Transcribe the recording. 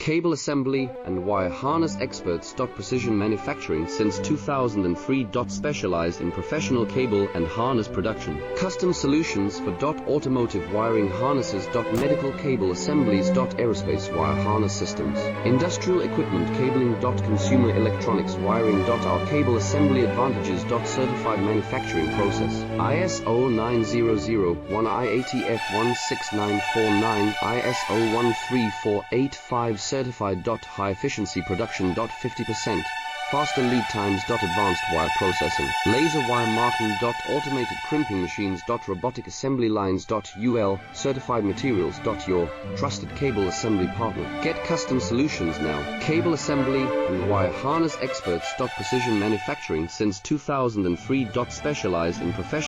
Cable assembly and wire harness experts. Precision manufacturing since 2003. Specialized in professional cable and harness production. Custom solutions for automotive wiring harnesses. Medical cable assemblies. Aerospace wire harness systems. Industrial equipment cabling. Consumer electronics wiring. Our cable assembly advantages. Certified manufacturing process. ISO 9001 IATF 16949 ISO 13485 certified. High efficiency production. 50%. Faster lead times. Advanced wire processing. Laser wire marking. Automated crimping machines. Robotic assembly lines. UL certified materials. Your trusted cable assembly partner. Get custom solutions now. Cable assembly and wire harness experts. Precision manufacturing since 2003. Specialized in professional